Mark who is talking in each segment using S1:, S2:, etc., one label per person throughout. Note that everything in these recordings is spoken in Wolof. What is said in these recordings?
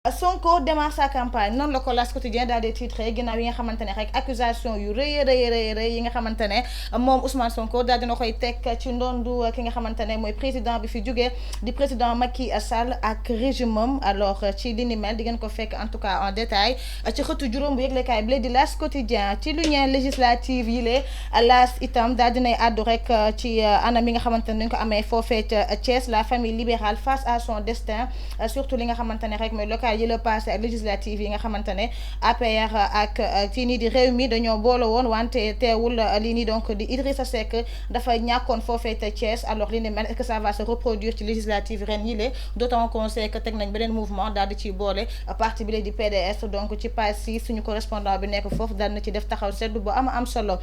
S1: Sonko démarre sa campagne non la ko L'As Quotidien daal di titré ginnaaw yi nga xamante rek accusation yu rëy yi nga xamante mom Ousmane Sonko daal dina koy teg ci ndondu ki nga xamante moy président bi fi jógee di président Macky Sall ak régime alors ci li ni mel di ngeen ko fekk en tout cas en détail ci xëtu juróom bu yëglekaay bi di L'As Quotidien ci lu ñeen législative yi lée L'As itam daal dinay àddu rek ci anam yi nga xamante ne ko amee foofee ca Thiès la famille libérale face à son destin surtout li nga xamante rek mooy local yi le passé ak législative yi nga xamante APR ak kii nii di Rewmi dañoo boole woon wante teewul lii nii donc di Idrissa Seck dafa ñàkkoon foofee te Thiès alors li ni mel est-ce que ça va se reproduire ci législative ren yi lée d'autant qu'on sait que teg nañ beneen mouvement daal di ciy boole parti bi lay di PDS donc ci page 6 suñu correspondant bi nekk foofu daal na ci def taxaw seddu bu am solo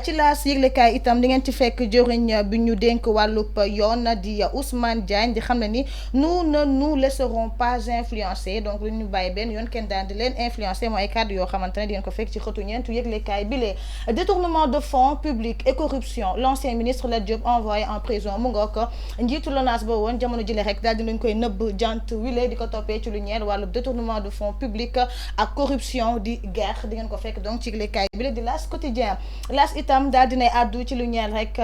S1: ci L'As yëglekaay itam di ngeen ci fekk jëriñ bi ñu dénk wàllub yoon di Ousmane Diagne di xam ne ni nous ne nous laisserons pas influencer donc lu ñu bàyyi benn yoon kenn daan di leen influencer mooy kàddu yoo xamante ne di ngeen ko fekk ci xëtu ñeentu yëglekaay bi lee détournement de fonds publics et corruption l'ancien ministre Lat Diop envoyé en prison mu nga ko njiitu LONASE ba woon jamono jile rek daal dinañ koy nëbb jant wile di ko toppee ci lu ñeel wàllu détournement de fonds publics ak corruption di guerre di ngeen ko fekk donc ci yëglekaay bi lee di L'As Quotidien L'As itam daal dinay àddu ci lu ñeel rek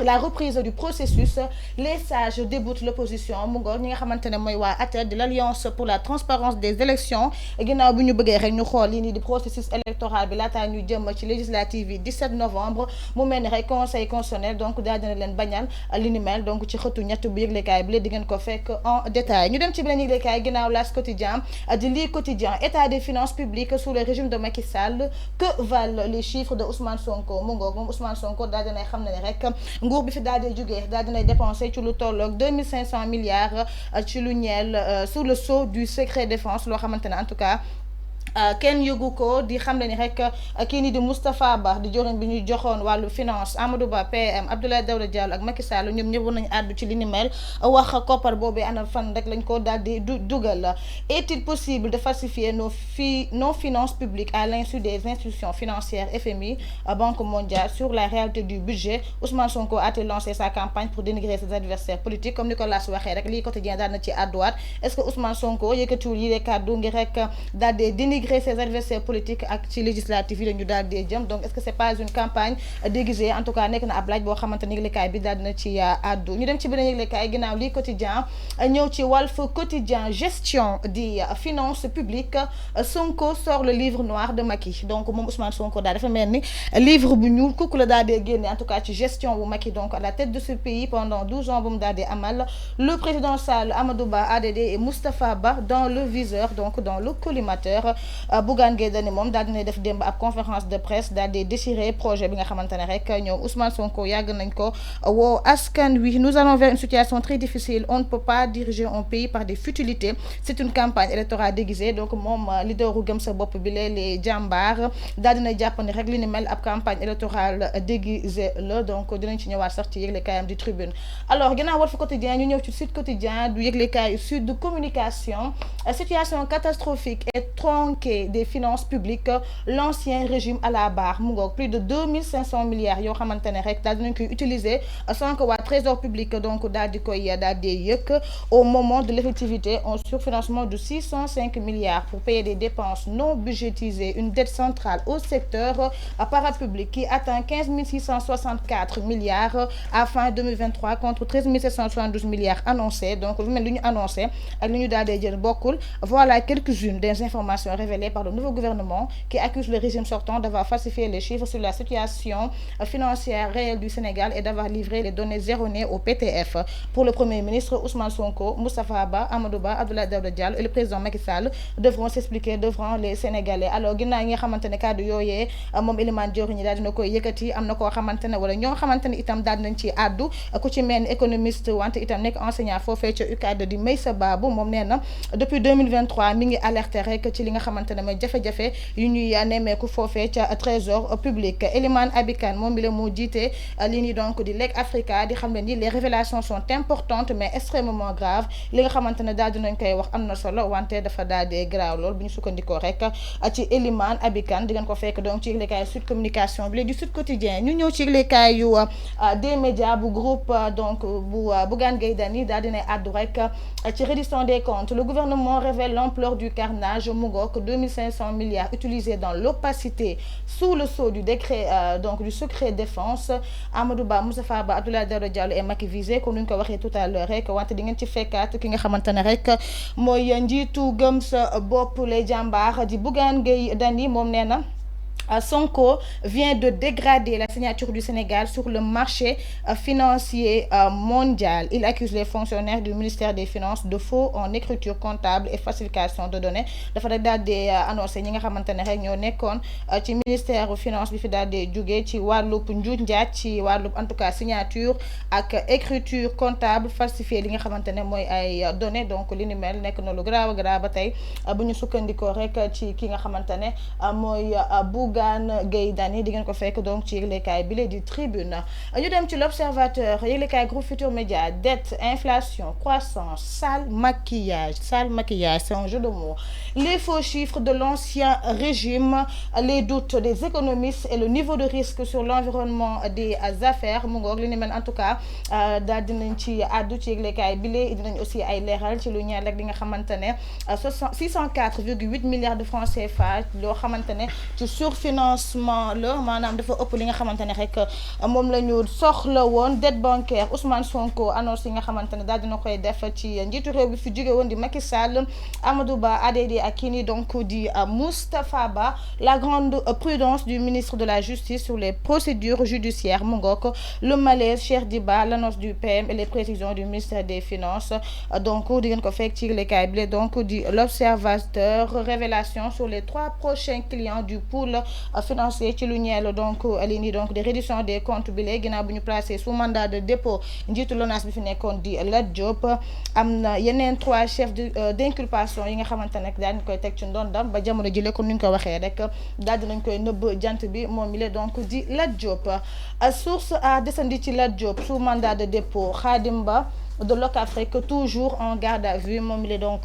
S1: la reprise du processus les sages déboutent l'opposition mu nga ñi nga xamante ne mooy waa ATEL de l'Alliance pour la transparence des élections ginnaaw bi ñu bëggee rek ñu xool lii nii di processus électoral bi laataa ñu jëm ci législative yi 17 novembre mu mel ni rek conseil constitutionnel donc daal dina leen bañal li ni mel donc ci xëtu ñett bu yëglekaay bi la di ngeen ko fekk en détail ñu dem ci beneen yëglekaay ginnaaw L'As Quotidien di lii quotidien état des finances publiques sous le régime de Macky Sall que valent les chiffres de Ousmane Sonko mu ngoog moom Ousmane Sonko daal dinay xam ne rek nguur bi fi daal di jógee daal dinay dépensé ci lu tolloog 2500 milliards ci lu ñeel sous le sceau du secret défense loo xamante ne en tout cas kenn yëgu ko di xam ne ni rek kii nii di Moustapha Ba di jorin bi ñuy joxoon wàllu finance Amadou Ba PM Abdoulaye Daouda Diallo ak Macky Sall ñoom ñëpp nañu àddu ci li ni mel wax koppar boobu ana fan rek lañ ko daal di dugal est-il possible de falsifier nos finances publiques à l'insu des institutions financières FMI Banque mondiale sur la réalité du budget Ousmane Sonko a-t-il lancé sa campagne pour dénigrer ses adversaires politiques comme Nicolas waxee rek lii quotidien daal na ci àdduwaat est-ce que Ousmane Sonko yëkkatiwul yi les kàddu ngir rek daal di dénigrer ses adversaires politiques ak ci législative yi ñu daal di jëm donc est-ce que c'est pas une campagne déguisée en tout cas nekk na ab laaj boo xamante ni yëglekaay bi daal dina ci àddu ñu dem ci beneen yëglekaay ginnaaw lii quotidien ñëw ci Walf Quotidien gestion di finances publiques Sonko sort le livre noir de Macky donc moom Ousmane Sonko daal dafa mel ni livre bu ñuul kooku la daal di génne en tout cas ci gestion bu Macky donc à la tête de ce pays pendant 12 ans bu mu daal di amal le président Sall Amadou Ba ADD et Moustapha Ba dans le viseur donc dans le collimateur Bougane Gueye Dany moom daal dina def démb ab conférence de presse daal di déchiré projet bi nga xamante ne rek ñoom Ousmane Sonko yàgg nañ ko woo askan wi nous allons vers une situation très difficile on ne peut pas diriger un pays par des futilités c'est une campagne électorale déguisée donc moom leaderu gëm sa bopp bi les jàmbaar daal dina jàpp ni rek li ni mel ab campagne électorale déguisée la donc dinañ ci ñëwaat sax ci yëglekaayam di Tribune alors ginnaaw Walf Quotidien ñu ñëw ci Sud Quotidien du yëglekaay Sud Communication situation catastrophique et tronquée des finances publiques l'ancien régime à la barre mu ngoog plus de 2500 milliards yoo xamante ne rek daal dinañ koy utiliser sans que waa trésor public donc daal di koy daal di yëkk au moment de l'effectivité un surfinancement de 605 milliards pour payer des dépenses non budgétisées une dette centrale au secteur parapublic qui atteint 15 664 milliards à fin 2023 contre 13 772 milliards annoncés donc lu mel li ñu annoncé ak li ñu daal di jël bokkul voilà quelques-unes des informations révélées par le nouveau gouvernement qui accuse le régime sortant d'avoir falsifié les chiffres sur la situation financière réelle du Sénégal et d'avoir livré les données erronées au PTF. Pour le Premier ministre Ousmane Sonko, Moustapha Ba, Amadou Ba, Abdoulaye Daouda Diallo et le président Macky Sall devront s'expliquer devant les Sénégalais. Alors ginnaaw yi nga xamante ne kàddu yooyee moom Elimane Dior ñi daal dina koy yëkkati am na koo xamante ne wala ñoo xamante ne itam daal nañ ci àddu ku ci mel ni économiste wante itam nekk enseignant foofee ca UCAD di Meissa Babou moom nee na depuis 2023 mi ngi alerté rek ci li nga xamante xamante ne mooy jafe-jafe yu ñuy nemmeeku foofee ca trésor public. Elimane Abikan moom bi la moo jiite lii nii donc di Leg Africa di xam ne ni les révélations sont importantes mais extrêmement graves li nga xamante ne daal dinañ koy wax am na solo wante dafa daal di graaw lool bu ñu sukkandikoo rek ci Elimane Abikan di ngeen ko fekk donc ci yëglekaay Sud Communication bi léegi du Sud Quotidien ñu ñëw ci yëglekaay yu des médias bu groupe donc bu Bougane Gueye Dany daal dina àddu rek ci reddition des comptes. Le gouvernement révèle l'ampleur du carnage mu ngoog 2500 milliards utilisés dans l'opacité sous le sceau du décret donc du secret défense. Amadou Ba, Moustapha Ba, Abdoulaye Daouda Diallo et Macky visé comme ñu ko waxee tout à l'heure rek wante di ngeen ci fekkaat ki nga xamante ne rek mooy njiitu gëm sa bopp lay jàmbaar di Bougane Gueye Dany moom nee na Sonko vient de dégrader la signature du Sénégal sur le marché financier mondial. Il accuse les fonctionnaires du ministère des Finances de faux en écriture comptable et falsification de données. dafa rek daal di annoncé ñi nga xamante ne rek ñoo nekkoon ci ministère finance bi fi daal di jógee ci wàllub njuuj njaaj ci wàllub en tout cas signature ak écriture comptable falsifié li nga xamante ne mooy ay données donc li ni mel nekk na lu grave grave ba tey bu ñu sukkandikoo rek ci ki nga xamante ne mooy Bougane Gueye Dany di ngeen ko fekk donc ci yëglekaay bi di Tribune. ñu dem ci l'Observateur yëglekaay Groupe Futurs Médias dette inflation croissance sale maquillage c'est un jeu de mots. Les faux chiffres de l'ancien régime, les doutes des économistes et le niveau de risque sur l'environnement des affaires mu ngoog li ni mel en tout cas daal dinañ ci àddu ci yëglekaay bi dinañ aussi ay leeral ci lu ñeel rek li nga xamante ne 604,8 milliards de francs CFA loo xamante ne ci surfinancement la maanaam dafa ëpp li nga xamante ne rek moom la ñu soxla woon. Dette bancaire Ousmane Sonko annonce yi nga xamante ne daal dina koy def ci njiitu réew bi fi jóge woon di Macky Sall, Amadou Ba, ADD ak kii nii donc di Moustapha Ba. La grande prudence du ministre de la Justice sur les procédures judiciaires mu ngoog. Le malaise Cheikh Diba, l'annonce du PM et les précisions du ministère des Finances donc di ngeen ko fekk ci yëglekaay bi donc di l'Observateur. Révélation sur les 3 prochains clients du pool financier ci lu ñeel donc lii nii donc de reddition des comptes bi léegi ginnaaw bu ñu placé sous mandat de dépôt njiitu LONASE bi fi nekkoon di Lat Diop. am na yeneen 3 chefs d'inculpation yi nga xamante ne daal di koy teg ci ndondam ba jamono jile comme ni ñu ko waxee rek daal dinañ koy nëbb jant bi moom mi la donc di Lat Diop. Source a descendi ci Lat Diop sous mandat de dépôt. Khadim Ba de Locafrique toujours en garde à vue moom mi la donc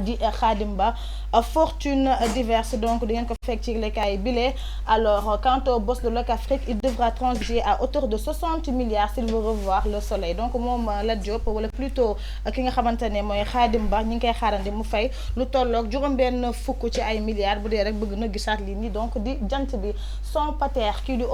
S1: di Khadim Ba. Fortune diverse donc di ngeen ko fekk ci yëglekaay bile. Alors quant au boss de Locafrique, il devra transiger à hauteur de 60 milliards s'il veut revoir le soleil. Donc moom Lat Diop wala plutôt ki nga xamante ne mooy Khadim Ba ñi ngi koy xaarandi mu fay lu tolloog juróom-benn fukk ci ay milliards bu dee rek bëgg na gisaat lii nii donc di jant bi. Son pater qui lui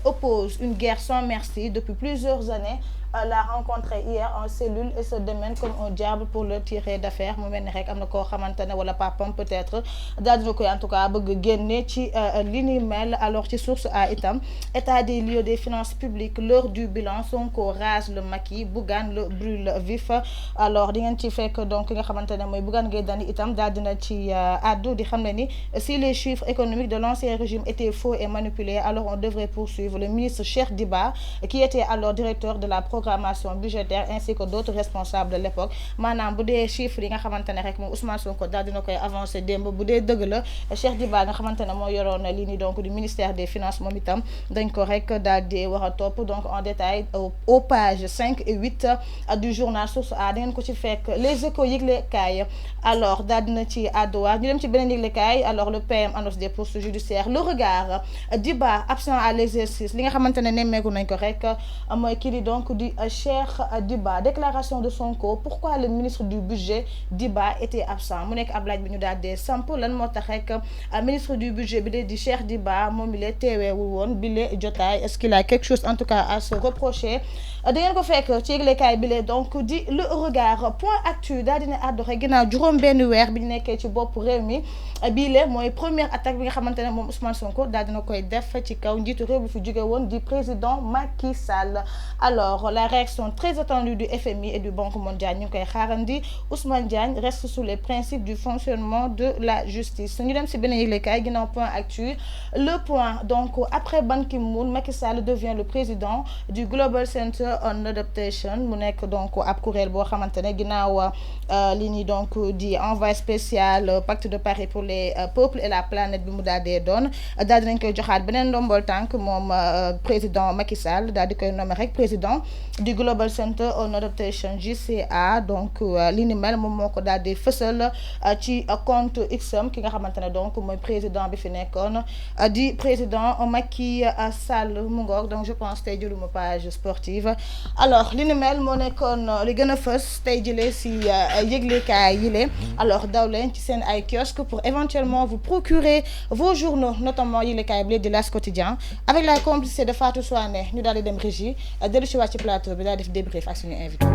S1: oppose une guerre sans merci depuis plusieurs années l'a rencontré hier en cellule et se démène comme un diable pour le tirer d'affaire mu mel ni rek am na koo xamante ne wala papam peut-être daal dina koy en tout cas bëgg génne ci li ni mel. Alors ci source a itam état des lieux des finances publiques, l'heure du bilan, Sonko rase le maquis, Bougane le brûle vif. Alors di ngeen ci fekk donc ki nga xamante ne mooy Bougane Gueye Dany itam daal dina ci addu di xam ne ni si les chiffres économiques de l'ancien régime étaient faux et manipulés, alors on devrait poursuivre le ministre Cheikh Diba qui était alors directeur de la programmation budgétaire ainsi que d'autres responsables de l'époque. maanaam bu dee chiffres yi nga xamante ne rek moom Ousmane Sonko daal dina koy avancé démb bu dee dëgg la Cheikh Diba nga xamante ne moo yoroon lii nii donc du ministère des finances moom itam dañ ko rek daal di war a topp donc en détail aux pages 5 et 8 du journal Source A da ngeen ko ci fekk. Les Échos yëglekaay alors daal dina ci àdduwaat ñu dem ci beneen yëglekaay. Alors le PM annonce des poursuites judiciaires. Le Regard, Diba absent à l'exercice li nga xamante ne nemmeeku nañ ko rek mooy kii di donc di Cheikh Diba. Déclaration de Sonko, pourquoi le ministre du budget Diba était absent mu nekk ab laaj bi ñu daal di samp lan moo tax rek ministre du budget bi di Cheikh Diba moom mi la teeweewul woon bi la jotaay. Est-ce qu'il a quelque chose en tout cas à se reprocher? da ngeen ko fekk ci yëglekaay bi la donc di Le Regard. Point actu daal dina àddu rek ginnaaw juróom benn weer bi ñu nekkee ci bopp réew mi bii la mooy première attaque bi nga xamante ne moom Ousmane Sonko daal dina koy def ci kaw njiitu réew bi fi jóge woon di président Macky Sall. Alors la réaction très attendue du FMI et du Banque mondiale ñu ngi koy xaarandi. Ousmane Diagne reste sous les principes du fonctionnement de la justice ñu dem si beneen yëglekaay ginnaaw point actu le point donc après Ban Ki-moon Macky Sall devient le président du Global Center on Adaptation mu nekk donc ab kuréel boo xamante ne ginnaaw li ñuy donc di envoyé spécial pacte de Paris pour les peuples et la planète bi mu daal dee doon daal dinañ koy joxaat beneen ndombol tànk moom président Macky Sall daal di koy nommé rek président du Global Center on Adaptation JCA donc li ni mel moom moo ko daal di fësal ci compte Xam ki nga xamante ne donc mooy président bi fi nekkoon di président Macky Sall mu ngoog donc je pense tey jëluma page sportive alors li ni mel moo nekkoon li gën a fës tey jëlee si yëglekaay yi le alors daw leen ci seen ay kiosque pour éventuellement vous procurer vos journaux notamment yëglekaay bi di L'As Quotidien avec la complicité de Fatou Souane ñu daal di dem régie dellu si waat ci plateau bi daal def débrief ak suñu invité